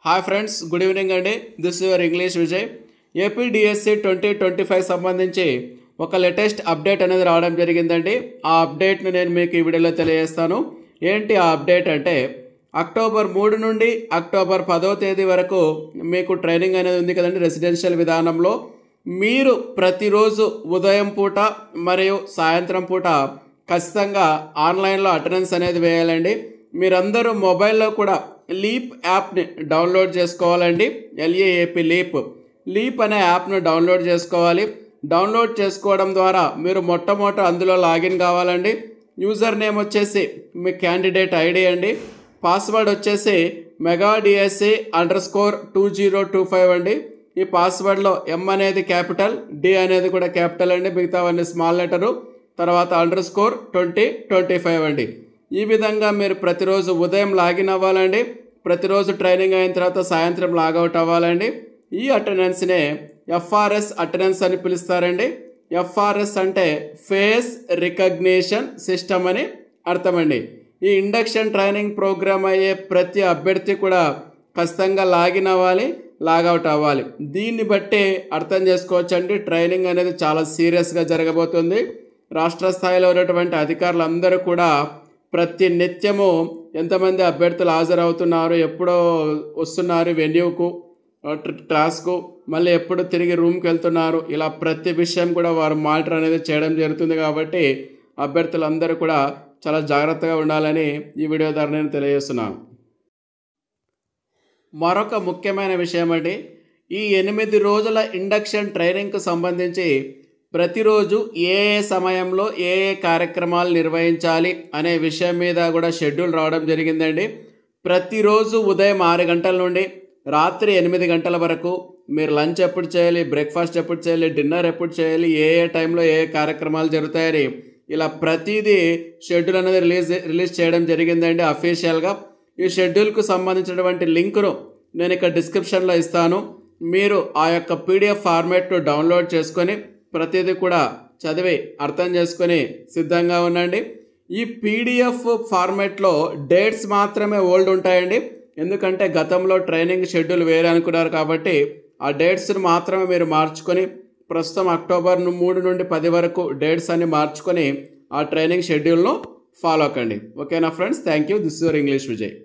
Hi friends, good evening అండి. This your English Vijay. APDSC 2025 సంబంధించి ఒక లేటెస్ట్ అప్డేట్ అనేది రావడం జరిగిందండి. ఆ అప్డేట్ను నేను మీకు ఈ వీడియోలో తెలియజేస్తాను. ఏంటి ఆ అప్డేట్ అంటే, అక్టోబర్ 3 నుండి అక్టోబర్ 10వ తేదీ వరకు మీకు ట్రైనింగ్ అనేది ఉంది కదండి. రెసిడెన్షియల్ విధానంలో మీరు ప్రతిరోజు ఉదయం పూట మరియు సాయంత్రం పూట ఖచ్చితంగా ఆన్లైన్లో అటెండెన్స్ అనేది వేయాలండి. మీరందరూ మొబైల్లో కూడా లీప్ యాప్ని డౌన్లోడ్ చేసుకోవాలండి. LEAP లీప్ అనే యాప్ను డౌన్లోడ్ చేసుకోవాలి. డౌన్లోడ్ చేసుకోవడం ద్వారా మీరు మొట్టమొదట అందులో లాగిన్ కావాలండి. యూజర్ నేమ్ వచ్చేసి మీ క్యాండిడేట్ ఐడి అండి. పాస్వర్డ్ వచ్చేసి MEGADSC_2025 అండి. ఈ పాస్వర్డ్లో M అనేది క్యాపిటల్, D అనేది కూడా క్యాపిటల్ అండి. మిగతావన్నీ స్మాల్ లెటరు, తర్వాత _2025 అండి. ఈ విధంగా మీరు ప్రతిరోజు ఉదయం లాగిన్ అవ్వాలండి. ప్రతిరోజు ట్రైనింగ్ అయిన తర్వాత సాయంత్రం లాగౌట్ అవ్వాలండి. ఈ అటెండెన్స్నే FRS అటెండెన్స్ అని పిలుస్తారండి. FRS అంటే ఫేస్ రికగ్నిషన్ సిస్టమ్ అని అర్థమండి. ఈ ఇండక్షన్ ట్రైనింగ్ ప్రోగ్రామ్ అయ్యే ప్రతి అభ్యర్థి కూడా ఖచ్చితంగా లాగిన్ అవ్వాలి, లాగౌట్ అవ్వాలి. దీన్ని బట్టి అర్థం చేసుకోవచ్చండి, ట్రైనింగ్ అనేది చాలా సీరియస్గా జరగబోతుంది. రాష్ట్ర స్థాయిలో ఉన్నటువంటి అధికారులందరూ కూడా ప్రతి నిత్యము ఎంతమంది అభ్యర్థులు హాజరవుతున్నారు, ఎప్పుడో వస్తున్నారు వెన్యూకు, క్లాస్కు, మళ్ళీ ఎప్పుడు తిరిగి రూమ్కి వెళ్తున్నారు, ఇలా ప్రతి విషయం కూడా వారు మానిటర్ అనేది చేయడం జరుగుతుంది. కాబట్టి అభ్యర్థులందరూ కూడా చాలా జాగ్రత్తగా ఉండాలని ఈ వీడియో ద్వారా నేను తెలియజేస్తున్నాను. మరొక ముఖ్యమైన విషయం అండి, ఈ 8 రోజుల ఇండక్షన్ ట్రైనింగ్కు సంబంధించి ప్రతిరోజు ఏ సమయంలో ఏ కార్యక్రమాలు నిర్వహించాలి అనే విషయం మీద కూడా షెడ్యూల్ రావడం జరిగిందండి. ప్రతిరోజు ఉదయం 6 గంటల నుండి రాత్రి 8 గంటల వరకు మీరు లంచ్ ఎప్పుడు చేయాలి, బ్రేక్ఫాస్ట్ ఎప్పుడు చేయాలి, డిన్నర్ ఎప్పుడు చేయాలి, ఏ టైంలో ఏ కార్యక్రమాలు జరుగుతాయని ఇలా ప్రతిదీ షెడ్యూల్ అనేది రిలీజ్ చేయడం జరిగిందండి అఫీషియల్గా. ఈ షెడ్యూల్కు సంబంధించినటువంటి లింకును నేను ఇక్కడ డిస్క్రిప్షన్లో ఇస్తాను. మీరు ఆ యొక్క PDF ఫార్మాట్ను డౌన్లోడ్ చేసుకొని ప్రతిదీ కూడా చదివి అర్థం చేసుకొని సిద్ధంగా ఉండండి. ఈ PDF ఫార్మాట్లో డేట్స్ మాత్రమే ఓల్డ్ ఉంటాయండి. ఎందుకంటే గతంలో ట్రైనింగ్ షెడ్యూల్ వేరే అనుకున్నారు కాబట్టి ఆ డేట్స్ని మాత్రమే మీరు మార్చుకొని ప్రస్తుతం అక్టోబర్ 3 నుండి 10 వరకు డేట్స్ అన్ని మార్చుకొని ఆ ట్రైనింగ్ షెడ్యూల్ను ఫాలో కండి. ఓకేనా friends, thank you. This is your English Vijay.